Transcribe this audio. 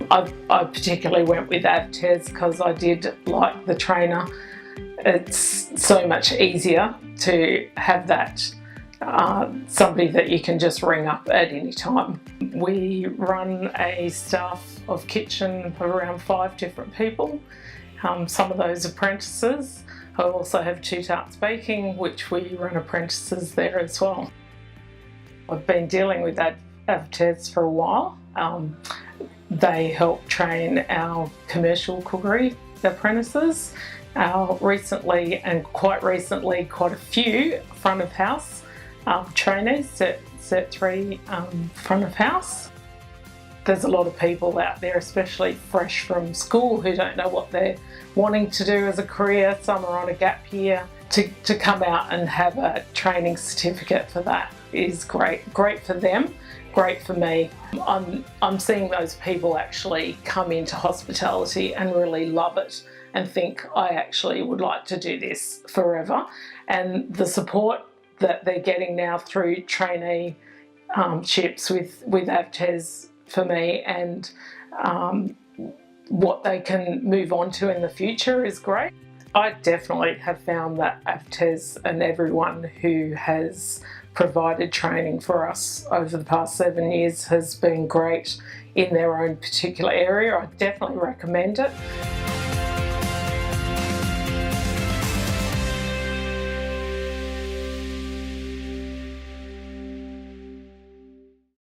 I particularly went with AVTES because I did like the trainer. It's so much easier to have that somebody that you can just ring up at any time. We run a staff of kitchen of around 5 different people. Some of those apprentices. I also have 2 Tarts baking, which we run apprentices there as well. I've been dealing with AVTES for a while. They help train our commercial cookery apprentices. Recently, quite a few front of house trainees, Cert 3 front of house. There's a lot of people out there, especially fresh from school, who don't know what they're wanting to do as a career. Some are on a gap year. To come out and have a training certificate for that is great. Great for them, great for me. I'm seeing those people actually come into hospitality and really love it and think, I actually would like to do this forever. And the support that they're getting now through traineeships with AVTES for me, and what they can move on to in the future is great. I definitely have found that AVTES and everyone who has provided training for us over the past 7 years has been great in their own particular area. I definitely recommend it.